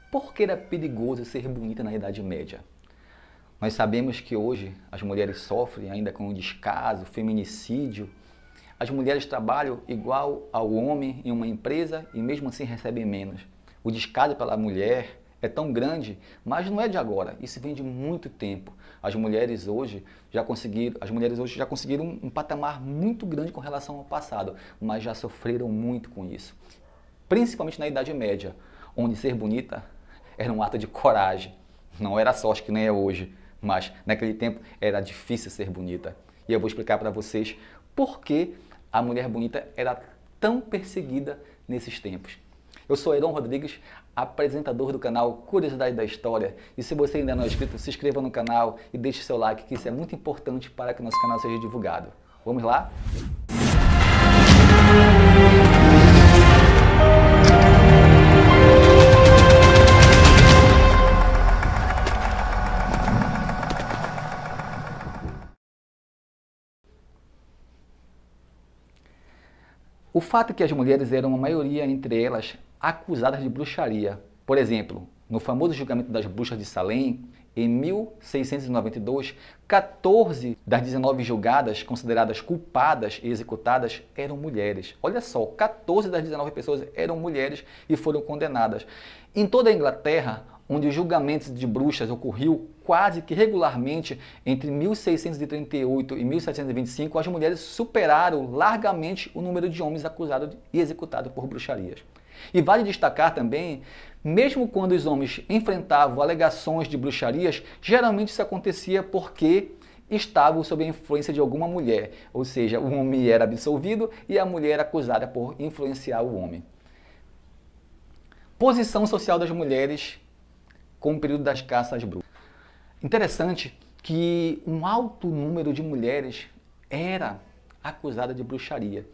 Por que era perigoso ser bonita na Idade Média? Nós sabemos que hoje as mulheres sofrem ainda com o descaso, feminicídio. As mulheres trabalham igual ao homem em uma empresa e mesmo assim recebem menos. O descaso pela mulher é tão grande, mas não é de agora, isso vem de muito tempo. As mulheres hoje já conseguiram um patamar muito grande com relação ao passado, mas já sofreram muito com isso. Principalmente na Idade Média, onde ser bonita era um ato de coragem. Não era sorte que nem é hoje, mas naquele tempo era difícil ser bonita. E eu vou explicar para vocês por que a mulher bonita era tão perseguida nesses tempos. Eu sou Heron Rodrigues, apresentador do canal Curiosidade da História. E se você ainda não é inscrito, se inscreva no canal e deixe seu like, que isso é muito importante para que o nosso canal seja divulgado. Vamos lá? O fato é que as mulheres eram a maioria entre elas acusadas de bruxaria. Por exemplo, no famoso julgamento das bruxas de Salem, em 1692, 14 das 19 julgadas consideradas culpadas e executadas eram mulheres. Olha só, 14 das 19 pessoas eram mulheres e foram condenadas. Em toda a Inglaterra, onde os julgamentos de bruxas ocorriam quase que regularmente entre 1638 e 1725, as mulheres superaram largamente o número de homens acusados e executados por bruxarias. E vale destacar também, mesmo quando os homens enfrentavam alegações de bruxarias, geralmente isso acontecia porque estavam sob a influência de alguma mulher, ou seja, o homem era absolvido e a mulher era acusada por influenciar o homem. Posição social das mulheres com o período das caças às bruxas. Interessante que um alto número de mulheres era acusada de bruxaria.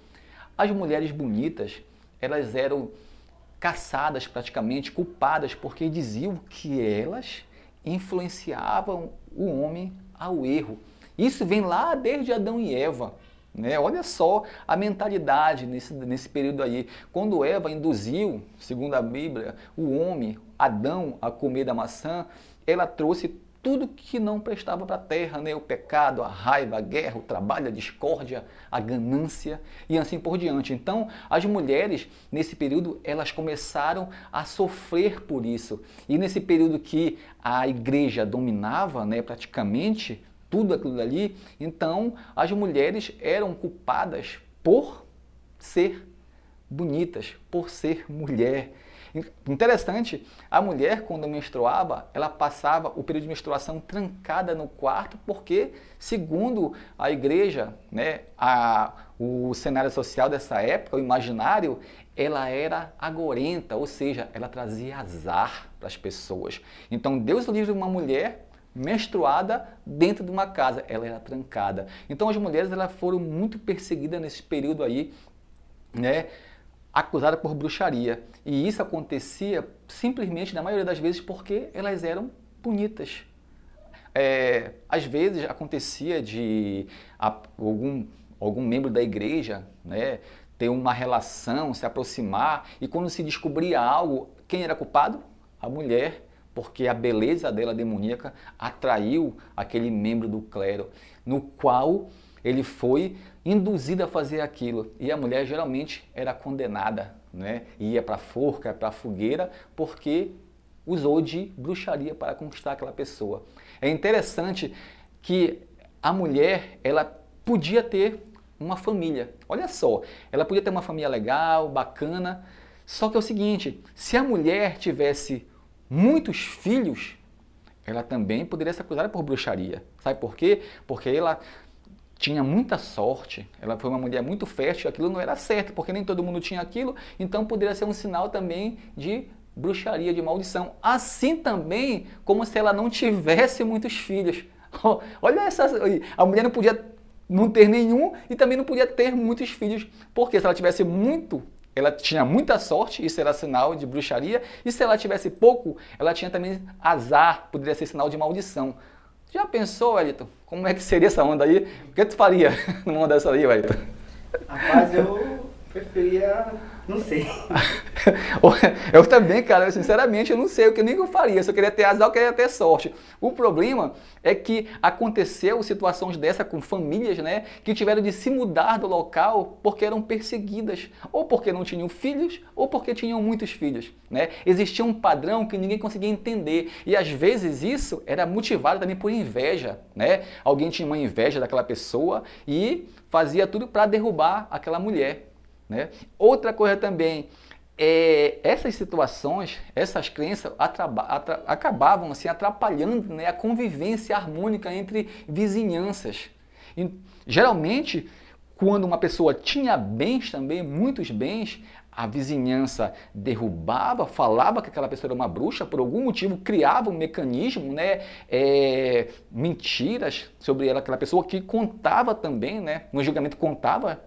As mulheres bonitas, elas eram caçadas praticamente, culpadas, porque diziam que elas influenciavam o homem ao erro. Isso vem lá desde Adão e Eva. Né? Olha só a mentalidade nesse período aí. Quando Eva induziu, segundo a Bíblia, o homem, Adão, a comer da maçã, ela trouxe tudo que não prestava para a terra, né? O pecado, a raiva, a guerra, o trabalho, a discórdia, a ganância e assim por diante. Então, as mulheres, nesse período, elas começaram a sofrer por isso. E nesse período que a igreja dominava, né, praticamente tudo aquilo dali, então as mulheres eram culpadas por ser bonitas, por ser mulher. Interessante, a mulher quando menstruava, ela passava o período de menstruação trancada no quarto, porque segundo a igreja, né, o cenário social dessa época, o imaginário, ela era agorenta, ou seja, ela trazia azar para as pessoas. Então Deus livre uma mulher menstruada dentro de uma casa, ela era trancada. Então as mulheres elas foram muito perseguidas nesse período aí, né, acusada por bruxaria. E isso acontecia simplesmente, na maioria das vezes, porque elas eram bonitas. Às vezes acontecia de algum membro da igreja, né, ter uma relação, se aproximar, e quando se descobria algo, quem era culpado? A mulher, porque a beleza dela demoníaca atraiu aquele membro do clero, no qual ele foi induzido a fazer aquilo. E a mulher geralmente era condenada, né? Ia para a forca, para a fogueira, porque usou de bruxaria para conquistar aquela pessoa. É interessante que a mulher, ela podia ter uma família. Olha só, ela podia ter uma família legal, bacana, só que é o seguinte, se a mulher tivesse muitos filhos, ela também poderia ser acusada por bruxaria. Sabe por quê? Porque ela tinha muita sorte, ela foi uma mulher muito fértil, aquilo não era certo, porque nem todo mundo tinha aquilo, então poderia ser um sinal também de bruxaria, de maldição. Assim também como se ela não tivesse muitos filhos. Olha essa, a mulher não podia não ter nenhum e também não podia ter muitos filhos, porque se ela tivesse muito, ela tinha muita sorte, isso era sinal de bruxaria, e se ela tivesse pouco, ela tinha também azar, poderia ser sinal de maldição. Já pensou, Wellington, como é que seria essa onda aí? O que tu faria numa onda dessa aí, Wellington? Rapaz, eu preferia, não sei. Eu também, cara, sinceramente, eu não sei o que nem eu faria. Se eu queria ter azar, eu queria ter sorte. O problema é que aconteceu situações dessa com famílias, né, que tiveram de se mudar do local porque eram perseguidas, ou porque não tinham filhos, ou porque tinham muitos filhos, né? Existia um padrão que ninguém conseguia entender, e às vezes isso era motivado também por inveja, né? Alguém tinha uma inveja daquela pessoa e fazia tudo para derrubar aquela mulher, né? Outra coisa também, essas situações, essas crenças acabavam assim, atrapalhando, né, a convivência harmônica entre vizinhanças. E, geralmente, quando uma pessoa tinha bens também, muitos bens, a vizinhança derrubava, falava que aquela pessoa era uma bruxa, por algum motivo criava um mecanismo, né, mentiras sobre ela, aquela pessoa que contava também, né, no julgamento contava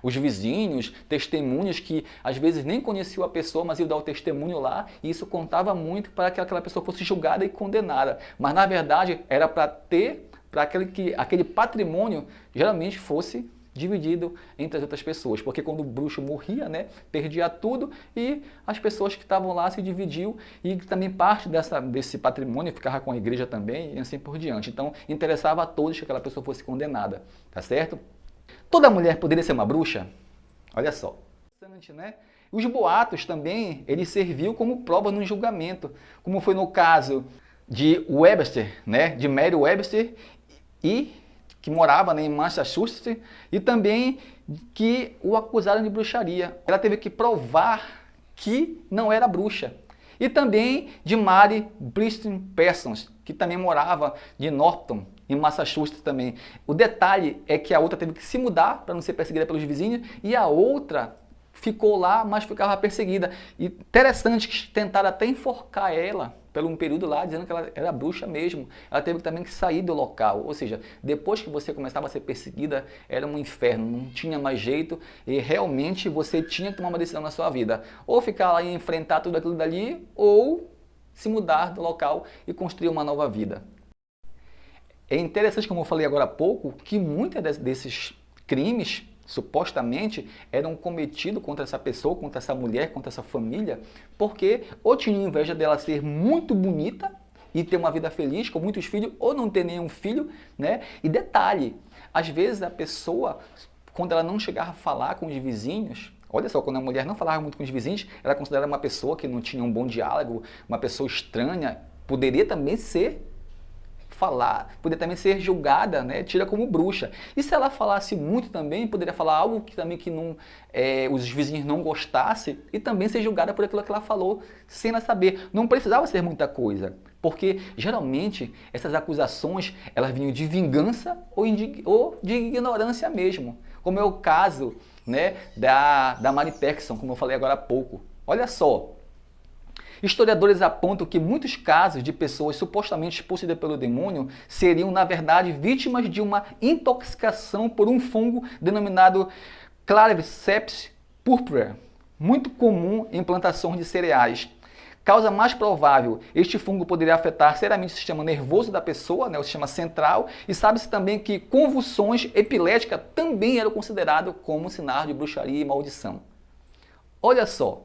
os vizinhos, testemunhas que às vezes nem conheciam a pessoa, mas iam dar o testemunho lá, e isso contava muito para que aquela pessoa fosse julgada e condenada. Mas na verdade era para aquele patrimônio geralmente fosse dividido entre as outras pessoas, porque quando o bruxo morria, né, perdia tudo e as pessoas que estavam lá se dividiam e também parte desse patrimônio ficava com a igreja também e assim por diante. Então interessava a todos que aquela pessoa fosse condenada, tá certo? Toda mulher poderia ser uma bruxa? Olha só. Interessante, né? Os boatos também, ele serviu como prova no julgamento, como foi no caso de Webster, né? De Mary Webster, e que morava, né, em Massachusetts, e também que o acusaram de bruxaria. Ela teve que provar que não era bruxa. E também de Mary Bristol Parsons, que também morava de Norton, em Massachusetts também. O detalhe é que a outra teve que se mudar para não ser perseguida pelos vizinhos e a outra ficou lá, mas ficava perseguida. E interessante que tentaram até enforcar ela por um período lá, dizendo que ela era bruxa mesmo. Ela teve também que sair do local. Ou seja, depois que você começava a ser perseguida, era um inferno, não tinha mais jeito e realmente você tinha que tomar uma decisão na sua vida. Ou ficar lá e enfrentar tudo aquilo dali, ou se mudar do local e construir uma nova vida. É interessante, como eu falei agora há pouco, que muitos desses crimes, supostamente, eram cometidos contra essa pessoa, contra essa mulher, contra essa família, porque ou tinham inveja dela ser muito bonita e ter uma vida feliz, com muitos filhos, ou não ter nenhum filho, né? E detalhe, às vezes a pessoa, quando ela não chegava a falar com os vizinhos, olha só, quando a mulher não falava muito com os vizinhos, ela considerava uma pessoa que não tinha um bom diálogo, uma pessoa estranha, poderia também poderia também ser julgada, né, tida como bruxa. E se ela falasse muito também, poderia falar algo que também que não, os vizinhos não gostassem e também ser julgada por aquilo que ela falou, sem ela saber. Não precisava ser muita coisa, porque geralmente essas acusações elas vinham de vingança ou de ignorância mesmo, como é o caso, né, da Mary Paxson, como eu falei agora há pouco. Olha só. Historiadores apontam que muitos casos de pessoas supostamente possuídas pelo demônio seriam, na verdade, vítimas de uma intoxicação por um fungo denominado Claviceps purpurea, muito comum em plantações de cereais. Causa mais provável, este fungo poderia afetar seriamente o sistema nervoso da pessoa, né, o sistema central, e sabe-se também que convulsões epiléticas também eram consideradas como sinal de bruxaria e maldição. Olha só.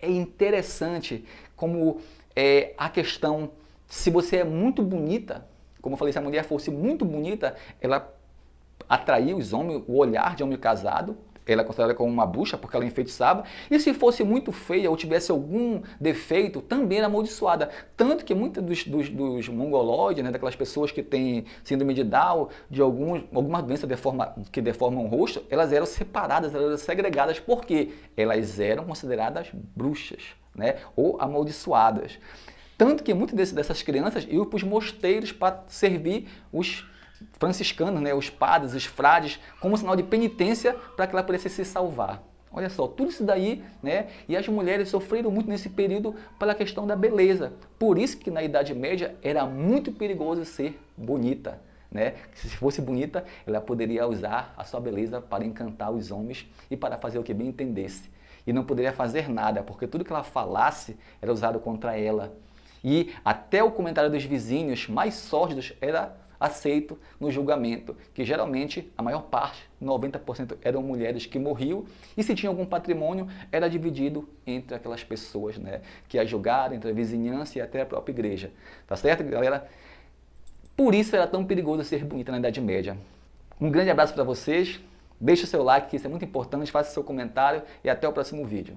É interessante como a questão, se você é muito bonita, como eu falei, se a mulher fosse muito bonita, ela atraía os homens, o olhar de homem casado, ela é considerada como uma bruxa porque ela enfeitiçava, e se fosse muito feia ou tivesse algum defeito, também era amaldiçoada. Tanto que muitos dos mongoloides, né, daquelas pessoas que têm síndrome de Down, de alguma doença que deformam o rosto, elas eram separadas, elas eram segregadas, porque elas eram consideradas bruxas, né, ou amaldiçoadas. Tanto que muitas dessas crianças iam para os mosteiros para servir os franciscanos, né, os padres, os frades, como sinal de penitência para que ela pudesse se salvar. Olha só, tudo isso daí, né? E as mulheres sofreram muito nesse período pela questão da beleza. Por isso que na Idade Média era muito perigoso ser bonita, né? Se fosse bonita, ela poderia usar a sua beleza para encantar os homens e para fazer o que bem entendesse. E não poderia fazer nada, porque tudo que ela falasse era usado contra ela. E até o comentário dos vizinhos mais sórdidos era aceito no julgamento, que geralmente a maior parte, 90%, eram mulheres que morriam, e se tinha algum patrimônio era dividido entre aquelas pessoas, né, que a julgaram, entre a vizinhança e até a própria igreja. Tá certo, galera? Por isso era tão perigoso ser bonita na Idade Média. Um grande abraço para vocês, deixe o seu like, que isso é muito importante, faça seu comentário e até o próximo vídeo.